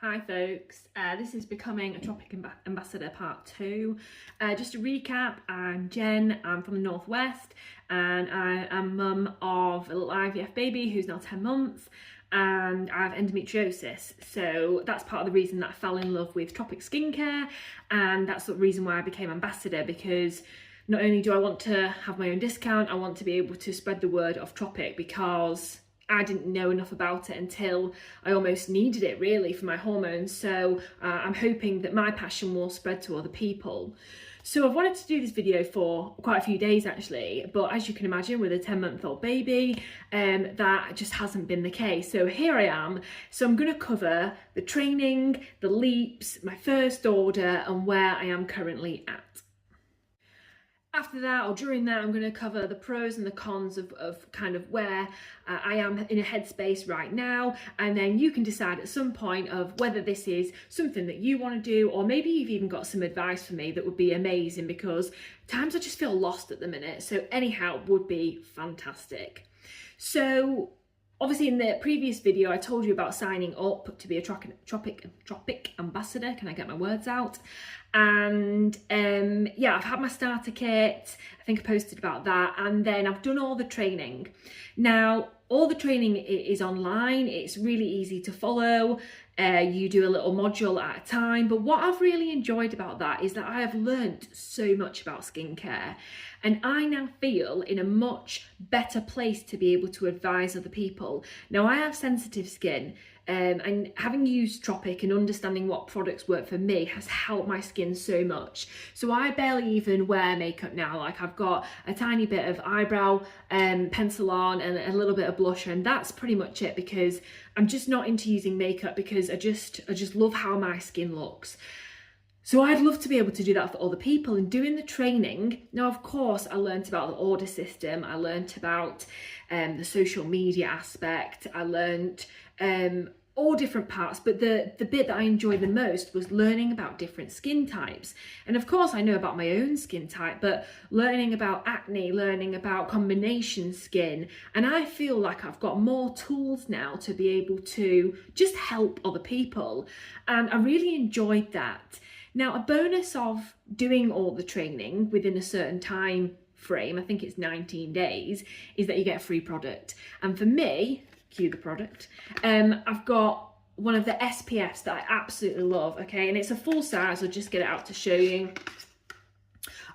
Hi folks, this is Becoming a Tropic Ambassador Part 2. Just to recap, I'm Jen, I'm from the Northwest and I am mum of a little IVF baby who's now 10 months and I have endometriosis. So that's part of the reason that I fell in love with Tropic skincare, and that's the reason why I became ambassador, because not only do I want to have my own discount, I want to be able to spread the word of Tropic, because I didn't know enough about it until I almost needed it really for my hormones. So I'm hoping that my passion will spread to other people. So I've wanted to do this video for quite a few days actually, but as you can imagine with a 10-month-old baby, that just hasn't been the case. So here I am. So I'm going to cover the training, the leaps, my first order and where I am currently at. After that, or during that, I'm going to cover the pros and the cons of kind of where I am in a headspace right now, and then you can decide at some point of whether this is something that you want to do, or maybe you've even got some advice for me that would be amazing, because times I just feel lost at the minute, so any help would be fantastic. So obviously in the previous video I told you about signing up to be a Tropic Ambassador, can I get my words out? And yeah, I've had my starter kit, I think I posted about that, and then I've done all the training. Now all the training is online, it's really easy to follow, you do a little module at a time, but what I've really enjoyed about that is that I have learnt so much about skincare, and I now feel in a much better place to be able to advise other people. Now I have sensitive skin, and having used Tropic and understanding what products work for me has helped my skin so much. So I barely even wear makeup now. Like I've got a tiny bit of eyebrow pencil on and a little bit of blusher, and that's pretty much it, because I'm just not into using makeup, because I just love how my skin looks. So I'd love to be able to do that for other people. And doing the training, now of course I learned about the order system, I learned about the social media aspect, I learned all different parts, but the bit that I enjoyed the most was learning about different skin types. And of course I know about my own skin type, but learning about acne, learning about combination skin, and I feel like I've got more tools now to be able to just help other people, and I really enjoyed that. Now a bonus of doing all the training within a certain time frame, I think it's 19 days, is that you get a free product. And for me, cue the product, I've got one of the SPFs that I absolutely love, okay, and it's a full size. I'll just get it out to show you.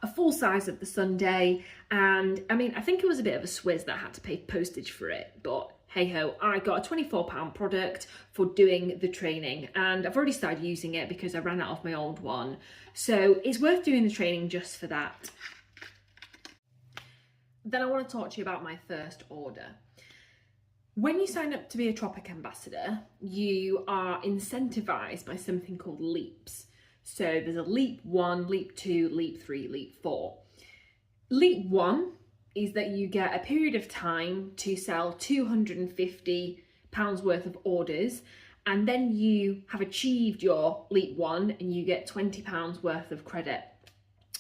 A full size of the Sunday, and I mean I think it was a bit of a swizz that I had to pay postage for it, but hey ho, I got a £24 product for doing the training, and I've already started using it because I ran out of my old one, so it's worth doing the training just for that. Then I want to talk to you about my first order. When you sign up to be a Tropic Ambassador, you are incentivized by something called leaps. So there's a leap 1, leap 2, leap 3, leap 4. Leap 1 is that you get a period of time to sell £250 worth of orders, and then you have achieved your leap 1 and you get £20 worth of credit.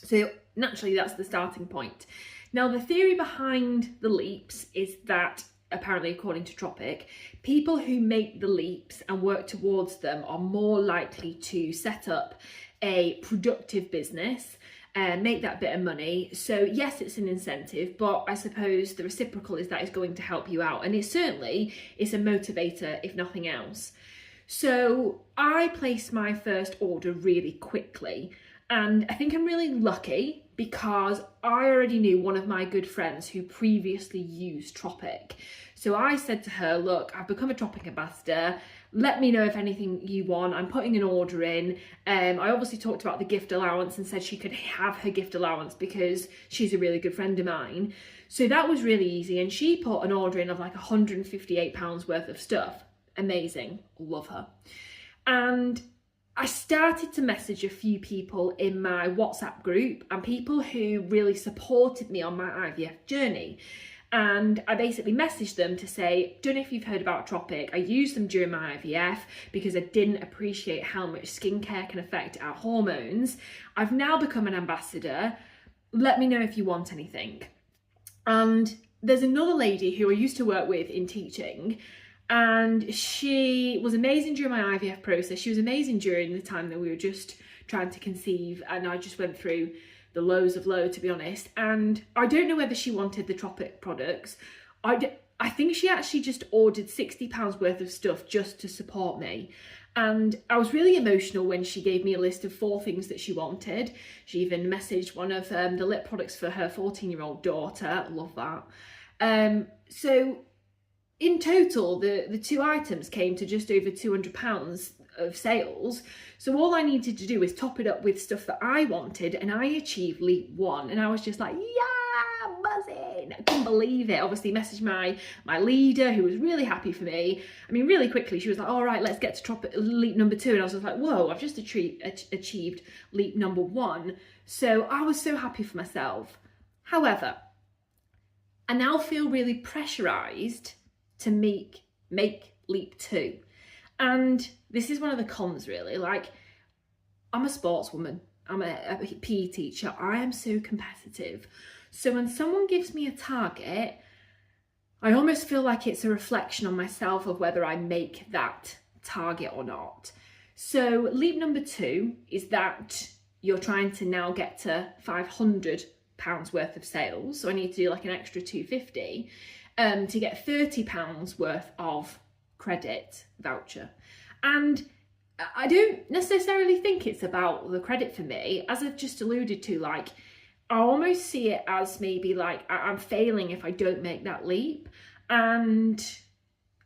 So naturally that's the starting point. Now the theory behind the leaps is that, apparently according to Tropic, people who make the leaps and work towards them are more likely to set up a productive business and make that bit of money. So yes, it's an incentive, but I suppose the reciprocal is that it's going to help you out, and it certainly is a motivator if nothing else. So I placed my first order really quickly, and I think I'm really lucky because I already knew one of my good friends who previously used Tropic. So I said to her, look, I've become a Tropic Ambassador, let me know if anything you want, I'm putting an order in. I obviously talked about the gift allowance and said she could have her gift allowance because she's a really good friend of mine. So that was really easy, and she put an order in of like £158 worth of stuff. Amazing, love her. And I started to message a few people in my WhatsApp group, and people who really supported me on my IVF journey. And I basically messaged them to say, don't know if you've heard about Tropic. I used them during my IVF because I didn't appreciate how much skincare can affect our hormones. I've now become an ambassador. Let me know if you want anything. And there's another lady who I used to work with in teaching, And she was amazing during my IVF process. She was amazing during the time that we were just trying to conceive, and I just went through the lows of low, to be honest. And I don't know whether she wanted the Tropic products. I think she actually just ordered £60 worth of stuff just to support me. And I was really emotional when she gave me a list of 4 things that she wanted. She even messaged one of the lip products for her 14-year-old daughter. Love that. So in total, the 2 items came to just over £200 of sales. So all I needed to do was top it up with stuff that I wanted, and I achieved leap 1. And I was just like, yeah, buzzing. I couldn't believe it. Obviously messaged my leader, who was really happy for me. I mean, really quickly, she was like, all right, let's get to leap number 2. And I was just like, whoa, I've just achieved leap number 1. So I was so happy for myself. However, I now feel really pressurized to make leap 2. And this is one of the cons, really. Like, I'm a sportswoman, I'm a PE teacher, I am so competitive. So when someone gives me a target, I almost feel like it's a reflection on myself of whether I make that target or not. So leap number 2 is that you're trying to now get to £500 worth of sales. So I need to do like an extra 250 to get £30 worth of credit voucher. And I don't necessarily think it's about the credit for me. As I've just alluded to, like, I almost see it as maybe like I'm failing if I don't make that leap. And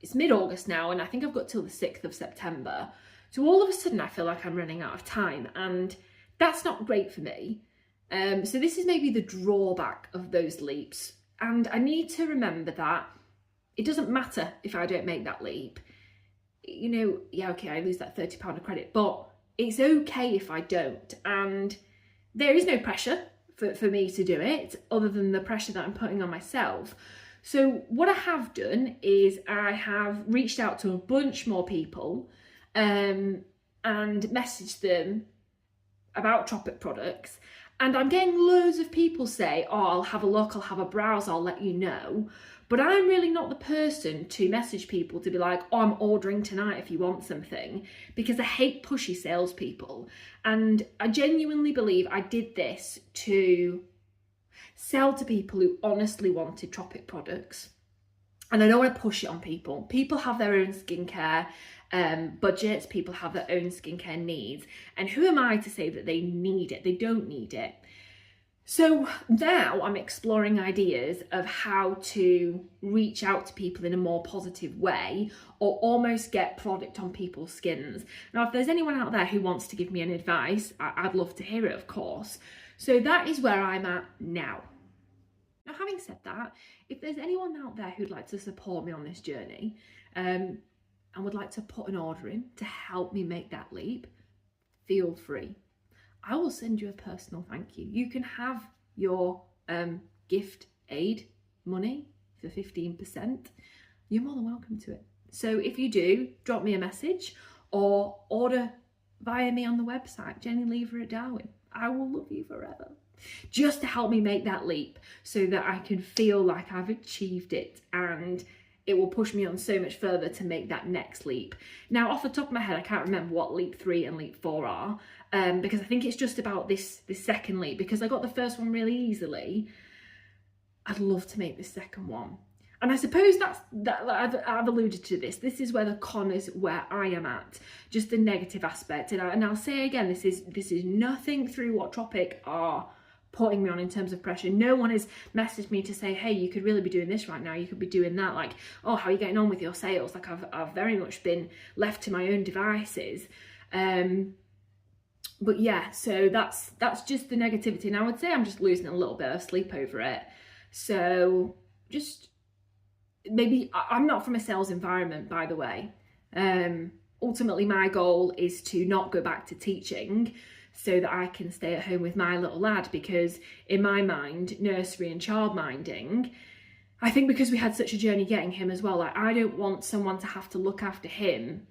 it's mid-August now, and I think I've got till the 6th of September. So all of a sudden I feel like I'm running out of time, and that's not great for me. So this is maybe the drawback of those leaps. And I need to remember that it doesn't matter if I don't make that leap. You know, yeah, okay, I lose that £30 of credit, but it's okay if I don't. And there is no pressure for me to do it, other than the pressure that I'm putting on myself. So what I have done is I have reached out to a bunch more people and messaged them about Tropic products. And I'm getting loads of people say, oh, I'll have a look, I'll have a browse, I'll let you know. But I'm really not the person to message people to be like, oh, I'm ordering tonight if you want something, because I hate pushy salespeople. And I genuinely believe I did this to sell to people who honestly wanted Tropic products. And I don't want to push it on people. People have their own skincare budgets, people have their own skincare needs. And who am I to say that they need it? They don't need it. So now I'm exploring ideas of how to reach out to people in a more positive way, or almost get product on people's skins. Now, if there's anyone out there who wants to give me an advice, I'd love to hear it, of course. So that is where I'm at now. Now, having said that, if there's anyone out there who'd like to support me on this journey and would like to put an order in to help me make that leap, feel free. I will send you a personal thank you. You can have your gift aid money for 15%. You're more than welcome to it. So if you do, drop me a message or order via me on the website, Jenny Lever at Darwin. I will love you forever. Just to help me make that leap so that I can feel like I've achieved it, and it will push me on so much further to make that next leap. Now, off the top of my head, I can't remember what leap 3 and leap 4 are, because I think it's just about this second leap, because I got the first one really easily. I'd love to make this second one. And I suppose I've alluded to this. This is where the con is, where I am at, just the negative aspect. And I'll say again, this is nothing through what Tropic are putting me on in terms of pressure. No one has messaged me to say, hey, you could really be doing this right now, you could be doing that, like, oh, how are you getting on with your sales? Like, I've very much been left to my own devices. But yeah, so that's just the negativity, and I would say I'm just losing a little bit of sleep over it. So just maybe, I'm not from a sales environment, by the way. Ultimately, my goal is to not go back to teaching, so that I can stay at home with my little lad, because in my mind, nursery and childminding, I think because we had such a journey getting him as well, like, I don't want someone to have to look after him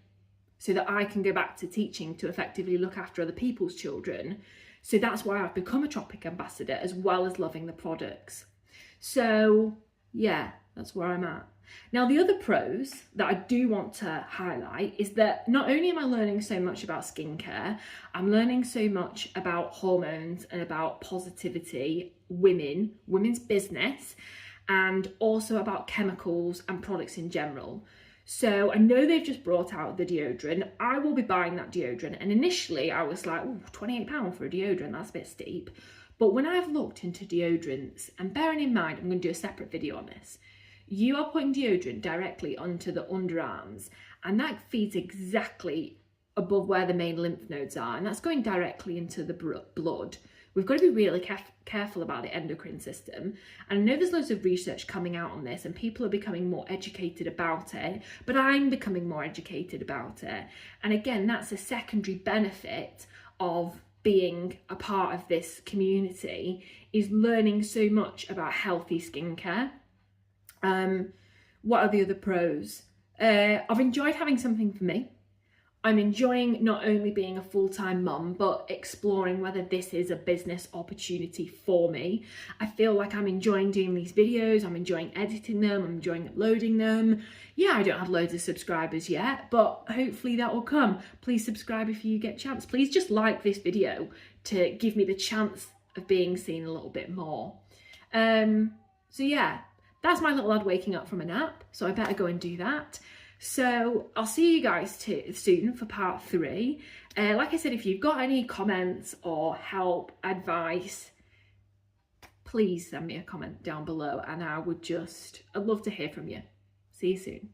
so that I can go back to teaching to effectively look after other people's children. So that's why I've become a Tropic Ambassador, as well as loving the products. So yeah, that's where I'm at. Now, the other pros that I do want to highlight is that not only am I learning so much about skincare, I'm learning so much about hormones and about positivity, women's business, and also about chemicals and products in general. So I know they've just brought out the deodorant. I will be buying that deodorant. And initially I was like, ooh, £28 for a deodorant, that's a bit steep. But when I've looked into deodorants, and bearing in mind, I'm going to do a separate video on this, you are putting deodorant directly onto the underarms, and that feeds exactly above where the main lymph nodes are, and that's going directly into the blood. We've got to be really careful about the endocrine system. And I know there's loads of research coming out on this and people are becoming more educated about it, but I'm becoming more educated about it. And again, that's a secondary benefit of being a part of this community, is learning so much about healthy skincare. What are the other pros? I've enjoyed having something for me. I'm enjoying not only being a full-time mum, but exploring whether this is a business opportunity for me. I feel like I'm enjoying doing these videos, I'm enjoying editing them, I'm enjoying uploading them. Yeah, I don't have loads of subscribers yet, but hopefully that will come. Please subscribe if you get a chance. Please just like this video to give me the chance of being seen a little bit more. So yeah, that's my little lad waking up from a nap, so I better go and do that. So I'll see you guys soon for part 3. Like I said, if you've got any comments or help, advice, please send me a comment down below and I'd love to hear from you. See you soon.